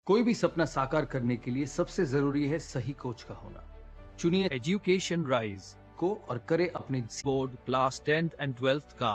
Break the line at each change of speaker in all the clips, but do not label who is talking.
कोई भी सपना साकार करने के लिए सबसे जरूरी है सही कोच का होना। चुनिए
एजुकेशन राइज
को और करे अपने
board class 10th and 12th का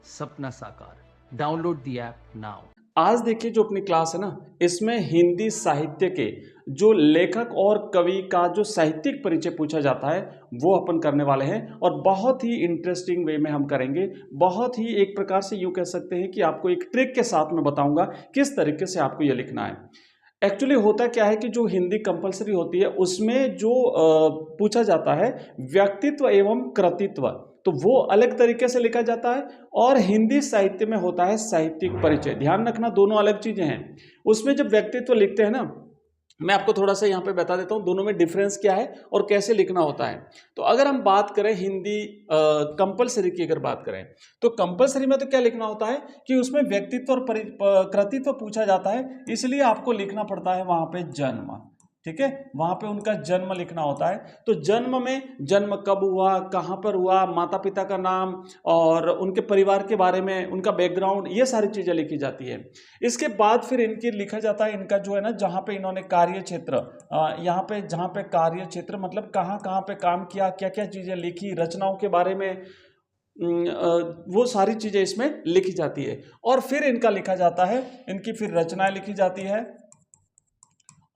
सपना साकार। Download the app now.
आज देखिए जो अपनी क्लास है ना, इसमें हिंदी साहित्य के जो लेखक और कवि का जो साहित्यिक परिचय पूछा जाता है वो अपन करने वाले हैं और बहुत ही इंटरेस्टिंग वे में हम करेंगे। बहुत ही एक प्रकार से यूँ कह सकते हैं कि आपको एक ट्रिक के साथ में बताऊंगा किस तरीके से आपको ये लिखना है। एक्चुअली होता क्या है कि जो हिंदी कंपलसरी होती है उसमें जो पूछा जाता है व्यक्तित्व एवं कृतित्व, तो वो अलग तरीके से लिखा जाता है और हिंदी साहित्य में होता है साहित्यिक परिचय। ध्यान रखना दोनों अलग चीजें हैं। उसमें जब व्यक्तित्व लिखते हैं ना, मैं आपको थोड़ा सा यहाँ पे बता देता हूँ दोनों में डिफरेंस क्या है और कैसे लिखना होता है। तो अगर हम बात करें हिंदी कंपलसरी की, अगर बात करें तो कंपलसरी में तो क्या लिखना होता है कि उसमें व्यक्तित्व और कृतित्व पूछा जाता है, इसलिए आपको लिखना पड़ता है वहां पे जन्म। ठीक है, वहां पे उनका जन्म लिखना होता है। तो जन्म में जन्म कब हुआ, कहाँ पर हुआ, माता पिता का नाम और उनके परिवार के बारे में, उनका बैकग्राउंड, ये सारी चीजें लिखी जाती है। इसके बाद फिर इनकी लिखा जाता है इनका जो है ना, जहाँ पे इन्होंने कार्य क्षेत्र, यहाँ पे जहाँ पे कार्य क्षेत्र मतलब कहाँ कहाँ पे काम किया, क्या क्या चीजें लिखी, रचनाओं के बारे में, वो सारी चीजें इसमें लिखी जाती है। और फिर इनका लिखा जाता है, इनकी फिर रचनाएं लिखी जाती है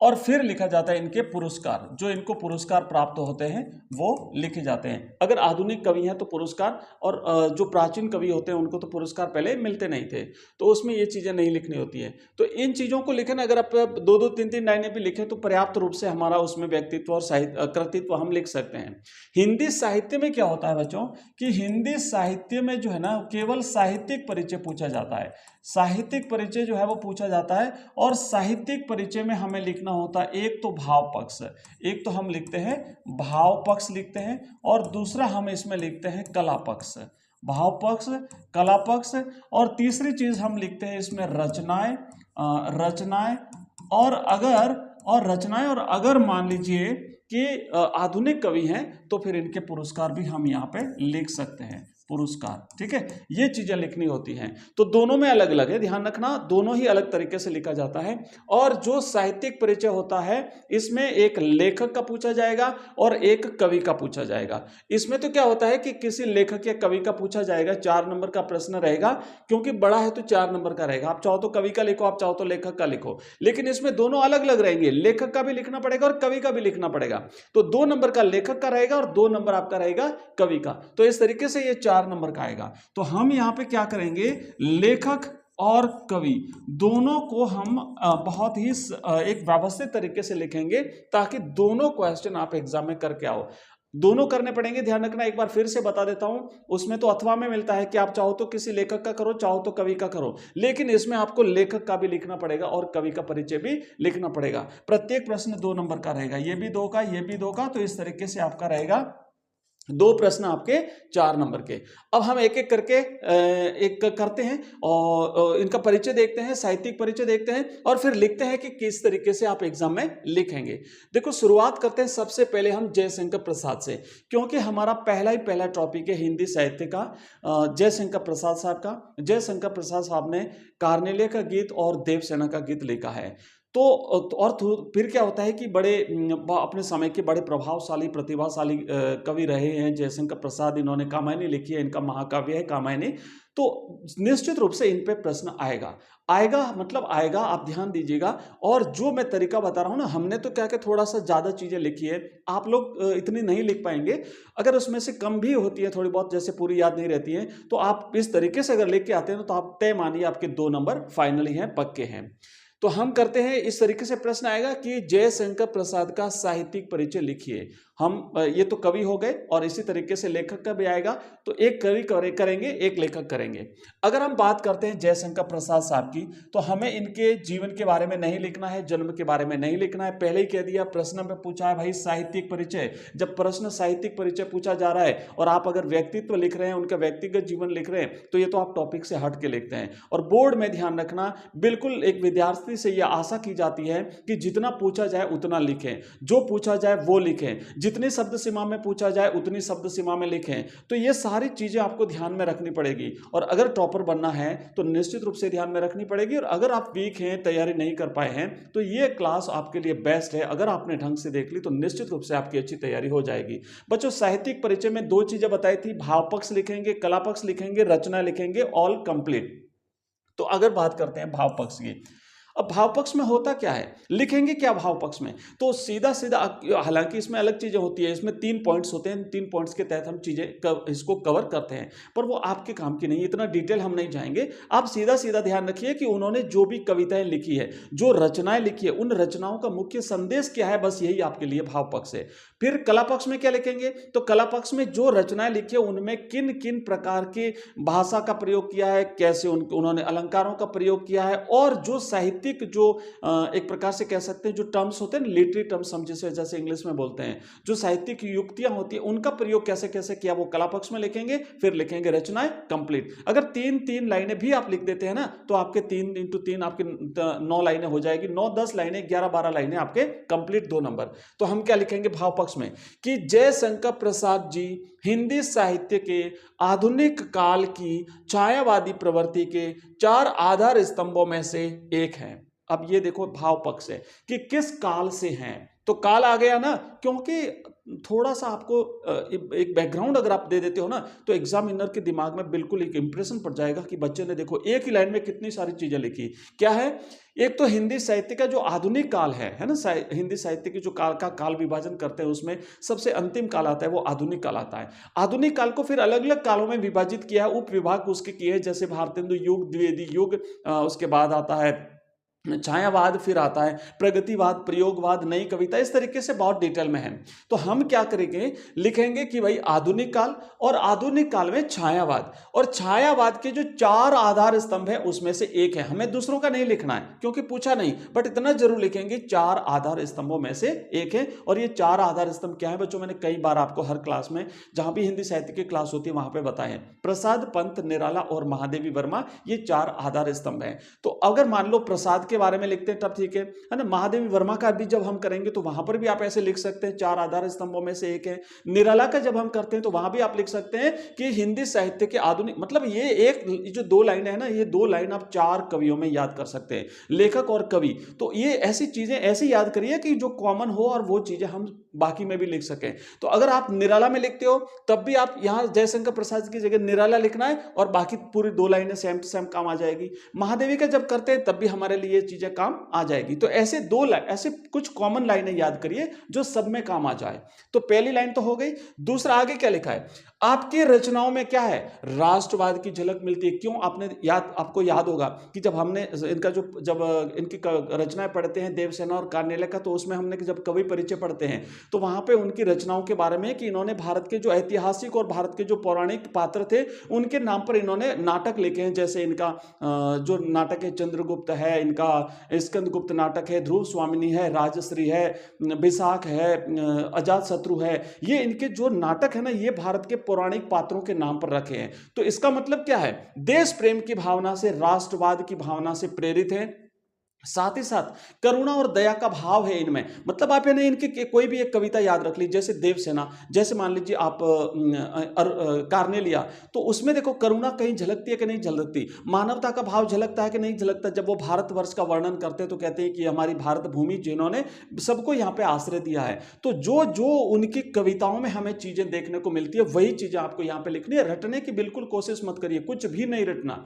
और फिर लिखा जाता है इनके पुरस्कार, जो इनको पुरस्कार प्राप्त होते हैं वो लिखे जाते हैं। अगर आधुनिक कवि हैं तो पुरस्कार, और जो प्राचीन कवि होते हैं उनको तो पुरस्कार पहले मिलते नहीं थे, तो उसमें ये चीजें नहीं लिखनी होती है। तो इन चीजों को लिखे ना, अगर आप दो दो तीन तीन लाइनें भी लिखें तो पर्याप्त रूप से हमारा उसमें व्यक्तित्व और साहित्य कृतित्व हम लिख सकते हैं। हिंदी साहित्य में क्या होता है बच्चों कि हिंदी साहित्य में जो है ना, केवल साहित्यिक परिचय पूछा जाता है। साहित्यिक परिचय जो है वो पूछा जाता है और साहित्यिक परिचय में हमें लिखना होता है एक तो भाव पक्ष, एक तो हम लिखते हैं भाव पक्ष लिखते हैं और दूसरा हम इसमें लिखते हैं कला पक्ष। भाव पक्ष, कला पक्ष, और तीसरी चीज हम लिखते हैं इसमें रचनाएं, रचनाएं और अगर मान लीजिए कि आधुनिक कवि हैं तो फिर इनके पुरस्कार भी हम यहाँ पे लिख सकते हैं, पुरस्कार। ठीक है, ये चीजें लिखनी होती हैं। तो दोनों में अलग अलग है, ध्यान रखना, दोनों ही अलग तरीके से लिखा जाता है। और जो साहित्यिक परिचय होता है इसमें एक लेखक का पूछा जाएगा और एक कवि का पूछा जाएगा। इसमें तो क्या होता है कि किसी लेखक या कवि का पूछा जाएगा, 4 नंबर का प्रश्न रहेगा, क्योंकि बड़ा है तो 4 नंबर का रहेगा। आप चाहो तो कवि का लिखो, आप चाहो तो लेखक का लिखो, लेकिन इसमें दोनों अलग अलग रहेंगे, लेखक का भी लिखना पड़ेगा और कवि का भी लिखना पड़ेगा। तो 2 नंबर का लेखक का रहेगा और 2 नंबर आपका रहेगा कवि का। तो इस तरीके से ये 4 नंबर का आएगा। तो हम यहां पे क्या करेंगे, लेखक और कवि दोनों को हम बहुत ही एक व्यवस्थित तरीके से लिखेंगे ताकि दोनों क्वेश्चन आप एग्जाम में करके आओ। दोनों करने पड़ेंगे, ध्यान रखना। एक बार फिर से बता देता हूं, उसमें तो अथवा में मिलता है कि आप चाहो तो किसी लेखक का करो, चाहो तो कवि का करो, लेकिन इसमें आपको लेखक का भी लिखना पड़ेगा और कवि का परिचय भी लिखना पड़ेगा। प्रत्येक प्रश्न 2 नंबर का रहेगा, ये भी 2 का, ये भी 2 का, तो इस तरीके से आपका रहेगा 2 प्रश्न आपके 4 नंबर के। अब हम एक एक करके एक करते हैं और इनका परिचय देखते हैं, साहित्यिक परिचय देखते हैं और फिर लिखते हैं कि किस तरीके से आप एग्जाम में लिखेंगे। देखो, शुरुआत करते हैं सबसे पहले हम जयशंकर प्रसाद से, क्योंकि हमारा पहला टॉपिक है हिंदी साहित्य का। जयशंकर प्रसाद साहब का, जयशंकर प्रसाद साहब ने कार्नेलिया का गीत और देवसेना का गीत लिखा है। तो और फिर क्या होता है कि बड़े अपने समय के बड़े प्रभावशाली प्रतिभाशाली कवि रहे हैं जयशंकर प्रसाद। इन्होंने कामायनी लिखी है, इनका महाकाव्य है कामायनी। तो निश्चित रूप से इन पे प्रश्न आएगा, आएगा मतलब आएगा, आप ध्यान दीजिएगा। और जो मैं तरीका बता रहा हूं ना, हमने तो क्या थोड़ा सा ज्यादा चीजें लिखी है, आप लोग इतनी नहीं लिख पाएंगे। अगर उसमें से कम भी होती है थोड़ी बहुत, जैसे पूरी याद नहीं रहती है, तो आप इस तरीके से अगर लिख के आते हैं तो आप तय मानिए आपके 2 नंबर फाइनली हैं, पक्के हैं। तो हम करते हैं इस तरीके से, प्रश्न आएगा कि जयशंकर प्रसाद का साहित्यिक परिचय लिखिए। हम ये तो कवि हो गए और इसी तरीके से लेखक का भी आएगा, तो एक कवि करेंगे, एक लेखक करेंगे। अगर हम बात करते हैं जयशंकर प्रसाद साहब की, तो हमें इनके जीवन के बारे में नहीं लिखना है, जन्म के बारे में नहीं लिखना है। पहले ही कह दिया, प्रश्न में पूछा है भाई साहित्यिक परिचय। जब प्रश्न साहित्यिक परिचय पूछा जा रहा है और आप अगर व्यक्तित्व लिख रहे हैं, उनका व्यक्तिगत जीवन लिख रहे हैं, तो ये तो आप टॉपिक से हट के लिखते हैं। और बोर्ड में ध्यान रखना, बिल्कुल एक विद्यार्थी विद्यार्थी से यह आशा की जाती है कि जितना पूछा जाए उतना लिखें, जो पूछा जाए वो लिखें, जितनी शब्द सीमा में पूछा जाए उतनी शब्द सीमा में लिखें। तो ये सारी चीजें आपको ध्यान में रखनी पड़ेगी, और अगर टॉपर बनना है तो निश्चित रूप से ध्यान में रखनी पड़ेगी। और अगर आप वीक हैं, तैयारी नहीं कर पाए हैं, तो ये क्लास आपके लिए बेस्ट है। अगर आपने ढंग से देख ली तो निश्चित रूप से आपकी अच्छी तैयारी हो जाएगी। बच्चों, साहित्यिक परिचय में 2 चीजें बताई थी, भाव पक्ष लिखेंगे, कला पक्ष लिखेंगे, रचना लिखेंगे, ऑल कंप्लीट। तो अगर बात करते हैं भाव पक्ष की, अब भाव पक्ष में होता क्या है, लिखेंगे क्या भाव पक्ष में, तो सीधा सीधा, हालांकि इसमें अलग चीजें होती है, इसमें 3 पॉइंट्स होते हैं, 3 पॉइंट्स के तहत हम चीजें इसको कवर करते हैं, पर वो आपके काम की नहीं, इतना डिटेल हम नहीं जाएंगे। आप सीधा सीधा ध्यान रखिए कि उन्होंने जो भी कविताएं लिखी है, जो रचनाएं लिखी है, उन रचनाओं का मुख्य संदेश क्या है, बस यही आपके लिए भाव पक्ष है। फिर कला पक्ष में क्या लिखेंगे, तो कला पक्ष में जो रचनाएं लिखी है उनमें किन किन प्रकार की भाषा का प्रयोग किया है, कैसे उन्होंने अलंकारों का प्रयोग किया है, और जो साहित्यिक, जो एक प्रकार से कह सकते हैं जो टर्म्स होते हैं, लिटरेरी टर्म्स हम जैसे इंग्लिश में बोलते हैं, जो साहित्यिक युक्तियां होती है उनका प्रयोग कैसे कैसे किया, वो कला पक्ष में लिखेंगे। फिर लिखेंगे रचनाएं कंप्लीट। अगर 3 लाइनें भी आप लिख देते हैं ना, तो आपके 3 × 3 आपके 9 लाइनें हो जाएगी, 9-10 लाइनें, 11-12 लाइनें आपके कंप्लीट, 2 नंबर। तो हम क्या लिखेंगे भाव पक्ष में कि जयशंकर प्रसाद जी हिंदी साहित्य के आधुनिक काल की छायावादी प्रवृत्ति के 4 आधार स्तंभों में से एक हैं। अब ये देखो भाव पक्ष है कि किस काल से हैं, तो काल आ गया ना, क्योंकि थोड़ा सा आपको एक बैकग्राउंड अगर आप दे देते हो ना, तो एग्जामिनर के दिमाग में बिल्कुल एक इंप्रेशन पड़ जाएगा कि बच्चे ने देखो एक ही लाइन में कितनी सारी चीजें लिखी। क्या है, एक तो हिंदी साहित्य का जो आधुनिक काल है ना, हिंदी साहित्य की जो काल विभाजन करते हैं, उसमें सबसे अंतिम काल आता है वो आधुनिक काल आता है। आधुनिक काल को फिर अलग अलग कालों में विभाजित किया है, उप विभाग उसके किए हैं, जैसे भारतेंदु युग, द्विवेदी युग, उसके बाद आता है छायावाद, फिर आता है प्रगतिवाद, प्रयोगवाद, नई कविता, इस तरीके से बहुत डिटेल में है। तो हम क्या करेंगे, लिखेंगे कि भाई आधुनिक काल, और आधुनिक काल में छायावाद, और छायावाद के जो 4 आधार स्तंभ है उसमें से एक है। हमें दूसरों का नहीं लिखना है क्योंकि पूछा नहीं, बट इतना जरूर लिखेंगे 4 आधार स्तंभों में से एक है। और ये 4 आधार स्तंभ क्या है बच्चों, मैंने कई बार आपको हर क्लास में, जहां भी हिंदी साहित्य की क्लास होती है वहां पे बताए हैं। प्रसाद, पंत, निराला और महादेवी वर्मा, ये 4 आधार स्तंभ हैं। तो अगर मान लो प्रसाद के बारे में लिखते हैं तब ठीक है ना, महादेवी वर्मा का भी जब हम करेंगे तो वहां पर भी आप ऐसे लिख सकते हैं, 4 आधार स्तंभों में से एक है। निराला का जब हम करते हैं तो वहां भी आप लिख सकते हैं कि हिंदी साहित्य के आधुनिक, मतलब ये जो 2 लाइन है ना, ये 2 लाइन आप 4 कवियों में याद कर सकते हैं, लेखक और कवि। तो ये ऐसी चीजें ऐसी याद करिए कि जो कॉमन हो और वो चीजें हम बाकी में भी लिख सकें। तो अगर आप निराला में लिखते हो तब भी आप यहां जयशंकर प्रसाद की जगह निराला लिखना है, और बाकी पूरी 2 लाइनें सेम टू सेम काम आ जाएगी। महादेवी का जब करते हैं तब भी हमारे लिए चीजें काम आ जाएगी। तो ऐसे 2 लाइन, ऐसे कुछ कॉमन लाइनें याद करिए जो सब में काम आ जाए। तो पहली लाइन तो हो गई। दूसरा, आगे क्या लिखा है, आपकी रचनाओं में क्या है, राष्ट्रवाद की झलक मिलती है। क्यों, आपको याद होगा कि जब हमने इनका जब इनकी रचनाएं पढ़ते हैं देवसेना और कार्नेले का, तो उसमें हमने जब कवि परिचय पढ़ते हैं तो वहां पे उनकी रचनाओं के बारे में कि इन्होंने भारत के जो ऐतिहासिक और भारत के जो पौराणिक पात्र थे उनके नाम पर इन्होंने नाटक लिखे हैं। जैसे इनका जो नाटक है चंद्रगुप्त है, इनका स्कंदगुप्त नाटक है, ध्रुव स्वामिनी है, राजश्री है, बैसाख है, अजात शत्रु है, ये इनके जो नाटक है ना, ये भारत के पौराणिक पात्रों के नाम पर रखे हैं। तो इसका मतलब क्या है, देश प्रेम की भावना से, राष्ट्रवाद की भावना से प्रेरित है। साथ ही साथ करुणा और दया का भाव है इनमें। मतलब आप यानी इनकी कोई भी एक कविता याद रख लीजिए, जैसे देवसेना, जैसे मान लीजिए आप कार्नेलिया, तो उसमें देखो करुणा कहीं झलकती है कि नहीं झलकती, मानवता का भाव झलकता है कि नहीं झलकता। जब वो भारतवर्ष का वर्णन करते हैं तो कहते हैं कि हमारी भारत भूमि जिन्होंने सबको यहाँ पे आश्रय दिया है। तो जो जो उनकी कविताओं में हमें चीजें देखने को मिलती है वही चीजें आपको यहाँ पे लिखनी है। रटने की बिल्कुल कोशिश मत करिए, कुछ भी नहीं रटना,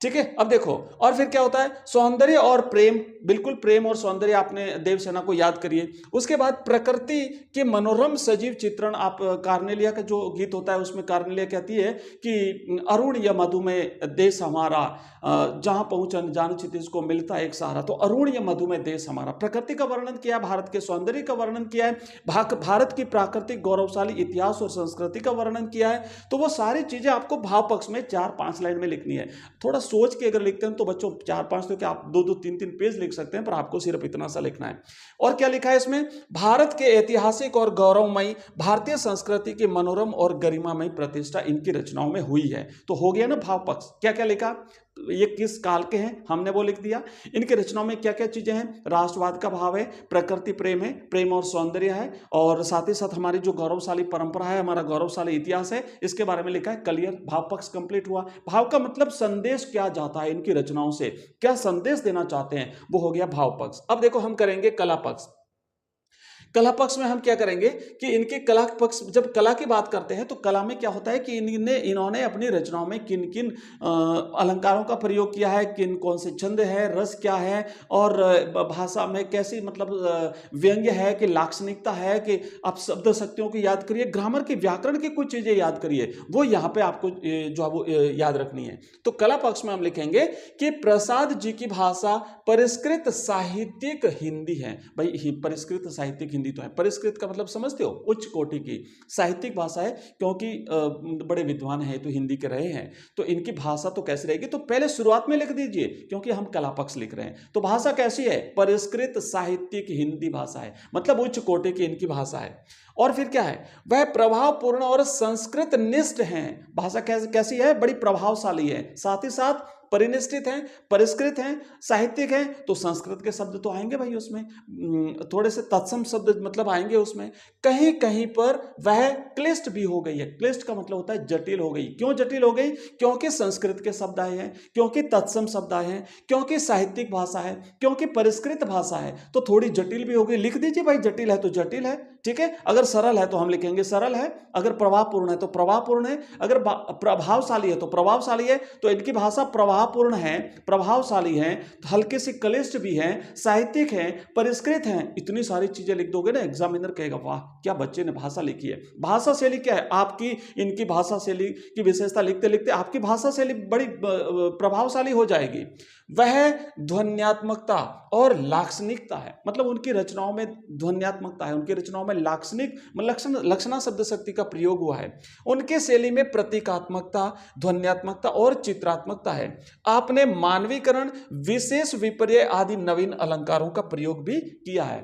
ठीक है। अब देखो, और फिर क्या होता है, सौंदर्य और प्रेम, बिल्कुल प्रेम और सौंदर्य आपने देवसेना को याद करिए। उसके बाद प्रकृति के मनोरम सजीव चित्रण, आप कार्नेलिया का जो गीत होता है उसमें कार्नेलिया कहती है कि अरुण या मधुमेह देश हमारा, जहां पहुंच अनजान क्षितिज को मिलता एक सहारा। तो अरुण या मधुमेह देश हमारा, प्रकृति का वर्णन किया, भारत के सौंदर्य का वर्णन किया है, भारत की प्राकृतिक गौरवशाली इतिहास और संस्कृति का वर्णन किया है। तो वो सारी चीजें आपको भाव पक्ष में 4-5 लाइन में लिखनी है। थोड़ा सोच के अगर लिखते हैं तो बच्चों 4-5 तो क्या आप 2-2 3-3 पेज लिख सकते हैं, पर आपको सिर्फ इतना सा लिखना है। और क्या लिखा है इसमें, भारत के ऐतिहासिक और गौरवमयी भारतीय संस्कृति की मनोरम और गरिमामयी प्रतिष्ठा इनकी रचनाओं में हुई है। तो हो गया ना भाव पक्ष, क्या क्या लिखा, ये किस काल के हैं हमने वो लिख दिया। इनकी रचनाओं में क्या क्या चीजें हैं, राष्ट्रवाद का भाव है, प्रकृति प्रेम है, प्रेम और सौंदर्य है, और साथ ही साथ हमारी जो गौरवशाली परंपरा है, हमारा गौरवशाली इतिहास है, इसके बारे में लिखा है। क्लियर, भाव पक्ष कंप्लीट हुआ। भाव का मतलब संदेश क्या जाता है इनकी रचनाओं से, क्या संदेश देना चाहते हैं, वो हो गया भाव पक्ष। अब देखो हम करेंगे कला पक्ष। कला पक्ष में हम क्या करेंगे कि इनके कला पक्ष, जब कला की बात करते हैं तो कला में क्या होता है कि इन्होंने अपनी रचनाओं में किन किन अलंकारों का प्रयोग किया है, किन कौन से छंद है, रस क्या है, और भाषा में कैसी मतलब व्यंग्य है कि लाक्षणिकता है, कि आप शब्द शक्तियों की याद करिए, ग्रामर की व्याकरण की कुछ चीजें याद करिए, वो यहाँ पे आपको जो है वो याद रखनी है। तो कला पक्ष में हम लिखेंगे कि प्रसाद जी की भाषा परिष्कृत साहित्यिक हिंदी है। भाई परिष्कृत साहित्यिक हिंदी तो है, परिष्कृत का मतलब समझते हो, उच्च कोटि की साहित्यिक भाषा है, क्योंकि बड़े विद्वान हैं तो हिंदी के रहे हैं, तो इनकी भाषा तो कैसी रहेगी, तो पहले शुरुआत में लिख दीजिए, क्योंकि हम कला पक्ष लिख रहे हैं। तो भाषा कैसी है, परिष्कृत साहित्यिक हिंदी भाषा है, मतलब उच्च कोटि की इनकी भाषा है। और फिर क्या है, वह प्रभावपूर्ण और संस्कृत निष्ठ है। भाषा कैसी है, बड़ी प्रभावशाली है, साथ ही साथ परिनिष्ठित हैं, परिष्कृत हैं, साहित्यिक हैं, तो संस्कृत के शब्द तो आएंगे भाई उसमें, थोड़े से तत्सम शब्द मतलब आएंगे उसमें। कहीं कहीं पर वह क्लिष्ट भी हो गई है। क्लिष्ट का मतलब होता है जटिल हो गई। क्यों जटिल हो गई, क्योंकि संस्कृत के शब्द आए हैं, क्योंकि तत्सम शब्द आए हैं, क्योंकि साहित्यिक भाषा है, क्योंकि परिष्कृत भाषा है, तो थोड़ी जटिल भी हो गई। लिख दीजिए भाई, जटिल है तो जटिल है, ठीक है। अगर सरल है तो हम लिखेंगे सरल है, अगर प्रभावपूर्ण है तो प्रभावपूर्ण है, अगर प्रभावशाली है तो प्रभावशाली है। तो इनकी भाषा प्रभावपूर्ण है, प्रभावशाली है, हल्के से क्लिष्ट भी है, साहित्यिक है, परिष्कृत है। इतनी सारी चीजें लिख दोगे ना, एग्जामिनर कहेगा वाह क्या बच्चे ने भाषा लिखी है। भाषा शैली क्या है आपकी, इनकी भाषा शैली की विशेषता लिखते लिखते आपकी भाषा शैली बड़ी प्रभावशाली हो जाएगी। वह ध्वन्यात्मकता और लाक्षणिकता है, मतलब उनकी रचनाओं में ध्वन्यात्मकता है, उनकी रचनाओं में लाक्षणिक लक्षणा शब्द शक्ति का प्रयोग हुआ है। उनके शैली में प्रतीकात्मकता, ध्वन्यात्मकता और चित्रात्मकता है। आपने मानवीकरण, विशेष विपर्य आदि नवीन अलंकारों का प्रयोग भी किया है।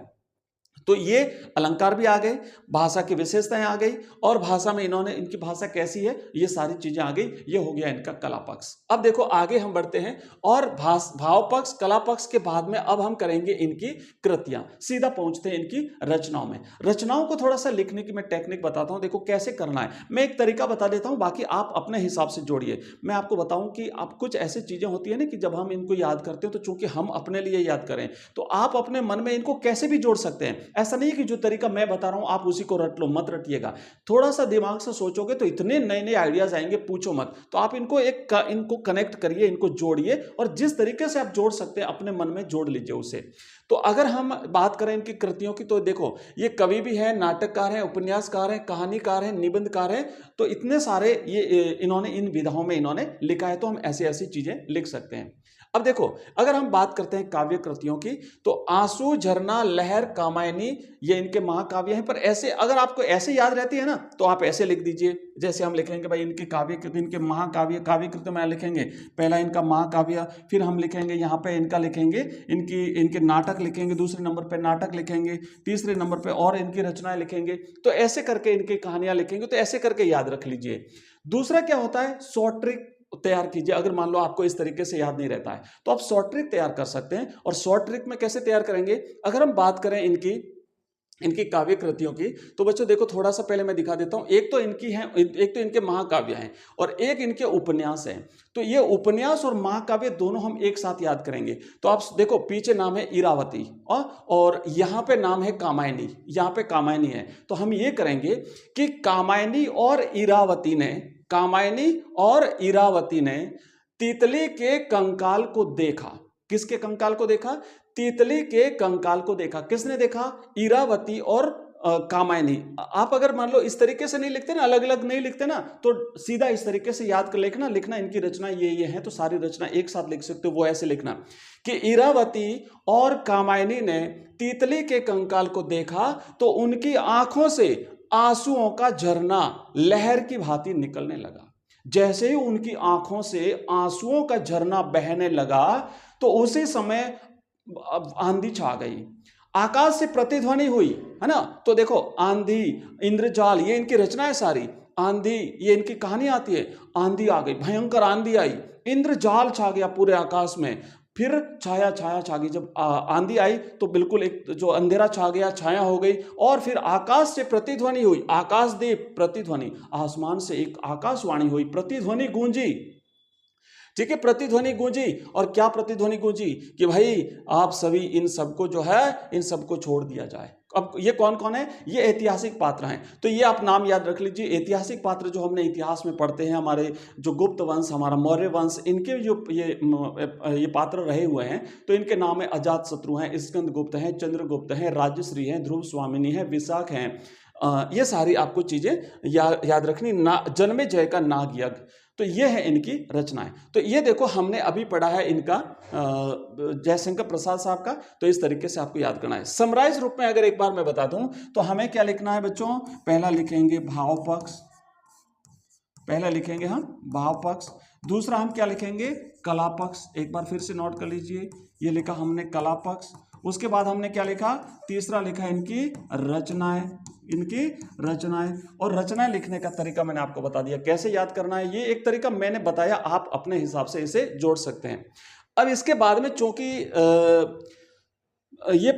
तो ये अलंकार भी आ गए, भाषा की विशेषताएं आ गई, और भाषा में इन्होंने, इनकी भाषा कैसी है, ये सारी चीजें आ गई। ये हो गया इनका कला पक्ष। अब देखो आगे हम बढ़ते हैं, और भाव पक्ष, कला पक्ष के बाद में अब हम करेंगे इनकी कृतियां। सीधा पहुंचते हैं इनकी रचनाओं में। रचनाओं को थोड़ा सा लिखने की मैं टेक्निक बताता हूं, देखो कैसे करना है। मैं एक तरीका बता देता हूं, बाकी आप अपने हिसाब से जोड़िए। मैं आपको बताऊं कि आप कुछ ऐसी चीजें होती है ना कि जब हम इनको याद करते हैं तो चूंकि हम अपने लिए याद करें, तो आप अपने मन में इनको कैसे भी जोड़ सकते हैं। ऐसा नहीं कि जो तरीका मैं बता रहा हूं आप उसी को रट लो, मत रटिएगा। थोड़ा सा दिमाग से सोचोगे तो इतने नए नए आइडियाज आएंगे, पूछो मत। तो आप इनको कनेक्ट करिए, इनको जोड़िए, और जिस तरीके से आप जोड़ सकते हैं अपने मन में जोड़ लीजिए उसे। तो अगर हम बात करें इनकी कृतियों की, तो देखो ये कवि भी हैं, नाटककार हैं, उपन्यासकार हैं, कहानीकार हैं, निबंधकार हैं, तो इतने सारे ये इन्होंने इन विधाओं में इन्होंने लिखा है। तो हम ऐसी ऐसी चीजें लिख सकते हैं। अब देखो अगर हम बात करते हैं काव्य कृतियों की, तो आंसू, झरना, लहर, कामायनी, ये इनके महाकाव्य हैं। पर ऐसे अगर आपको ऐसे याद रहती है ना, तो आप ऐसे लिख दीजिए। जैसे हम लिखेंगे भाई इनके काव्य कृति, इनके महाकाव्य, काव्य कृति में लिखेंगे पहला इनका महाकाव्य, फिर हम लिखेंगे यहाँ पे इनका लिखेंगे इनके नाटक लिखेंगे, दूसरे नंबर पे नाटक लिखेंगे, तीसरे नंबर पे और इनकी रचनाएं लिखेंगे। तो ऐसे करके इनकी कहानियां लिखेंगे, तो ऐसे करके याद रख लीजिए। दूसरा क्या होता है, शॉर्ट ट्रिक तैयार कीजिए। अगर मान लो आपको इस तरीके से याद नहीं रहता है तो आप शॉर्ट ट्रिक तैयार कर सकते हैं। और शॉर्ट ट्रिक में कैसे तैयार करेंगे, अगर हम बात करें इनकी काव्य कृतियों की, तो बच्चों देखो थोड़ा सा पहले मैं दिखा देता हूं। एक तो इनके महाकाव्य हैं और एक इनके उपन्यास हैं। तो ये उपन्यास और महाकाव्य दोनों हम एक साथ याद करेंगे। तो आप देखो पीछे नाम है इरावती और यहाँ पे नाम है कामायनी, यहाँ पे कामायनी है। तो हम ये करेंगे कि कामायनी और इरावती ने तितली के कंकाल को देखा। किसके कंकाल को देखा, तितली के कंकाल को देखा। किसने देखा, इरावती और कामायनी। आप अगर मान लो इस तरीके से नहीं लिखते ना, अलग अलग नहीं लिखते ना, तो सीधा इस तरीके से याद कर लिखना इनकी रचना ये है, तो सारी रचना एक साथ लिख सकते हो। वो ऐसे लिखना कि इरावती और कामायनी ने तितली के कंकाल को देखा तो उनकी आंखों से आंसुओं का झरना लहर की भांति निकलने लगा। जैसे ही उनकी आंखों से आंसुओं का झरना बहने लगा तो उसी समय आंधी छा गई, आकाश से प्रतिध्वनि हुई, है ना। तो देखो आंधी, इंद्रजाल, ये इनकी रचना है सारी। आंधी, ये इनकी कहानी आती है। आंधी आ गई, भयंकर आंधी आई, इंद्रजाल छा गया पूरे आकाश में। फिर छाया छा गई। जब आंधी आई तो बिल्कुल एक जो अंधेरा छा गया, छाया हो गई। और फिर आकाश से प्रतिध्वनि हुई, आकाशदीप प्रतिध्वनि, आसमान से एक आकाशवाणी हुई, प्रतिध्वनि गूंजी। ठीक है, प्रतिध्वनि गूंजी। और क्या प्रतिध्वनि गूंजी कि भाई आप सभी इन सबको जो है, इन सबको छोड़ दिया जाए। अब ये कौन कौन है? ये ऐतिहासिक पात्र हैं। तो ये आप नाम याद रख लीजिए। ऐतिहासिक पात्र जो हमने इतिहास में पढ़ते हैं, हमारे जो गुप्त वंश, हमारा मौर्य वंश, इनके जो ये पात्र रहे हुए हैं, तो इनके नाम है अजात शत्रु हैं, स्कंदगुप्त हैं, चंद्रगुप्त हैं, राजश्री हैं, ध्रुव स्वामिनी हैं, विशाख हैं। ये सारी आपको चीजें याद रखनी। जन्मेजय का नाग यज्ञ, तो ये है इनकी रचनाएं। तो ये देखो हमने अभी पढ़ा है इनका जयशंकर प्रसाद साहब का। तो इस तरीके से आपको याद करना है। समराइज रूप में अगर एक बार मैं बता दूं तो हमें क्या लिखना है बच्चों? पहला लिखेंगे भाव पक्ष, पहला लिखेंगे हम भाव पक्ष। दूसरा हम क्या लिखेंगे? कला पक्ष। एक बार फिर से नोट कर लीजिए, ये लिखा हमने कला पक्ष। उसके बाद हमने क्या लिखा? तीसरा लिखा इनकी रचनाएं, इनकी रचनाएं। और रचनाएं लिखने का तरीका मैंने आपको बता दिया, कैसे याद करना है। ये एक तरीका मैंने बताया, आप अपने हिसाब से इसे जोड़ सकते हैं। अब इसके बाद में चूंकि ये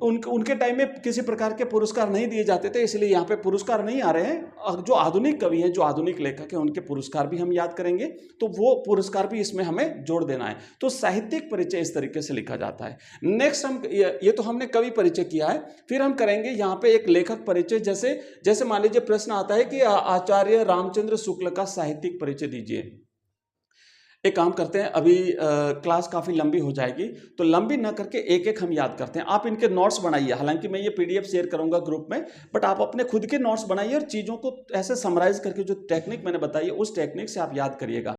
उनके टाइम में किसी प्रकार के पुरस्कार नहीं दिए जाते थे, इसलिए यहाँ पे पुरस्कार नहीं आ रहे हैं। जो आधुनिक कवि हैं, जो आधुनिक लेखक हैं, उनके पुरस्कार भी हम याद करेंगे। तो वो पुरस्कार भी इसमें हमें जोड़ देना है। तो साहित्यिक परिचय इस तरीके से लिखा जाता है। नेक्स्ट हम ये तो हमने कवि परिचय किया है। फिर हम करेंगे यहाँ पे एक लेखक परिचय। जैसे मान लीजिए प्रश्न आता है कि आचार्य रामचंद्र शुक्ल का साहित्यिक परिचय दीजिए। एक काम करते हैं, अभी क्लास काफ़ी लंबी हो जाएगी, तो लंबी ना करके एक एक हम याद करते हैं। आप इनके नोट्स बनाइए। हालांकि मैं ये पीडीएफ शेयर करूंगा ग्रुप में, बट आप अपने खुद के नोट्स बनाइए और चीज़ों को ऐसे समराइज करके जो टेक्निक मैंने बताई है उस टेक्निक से आप याद करिएगा।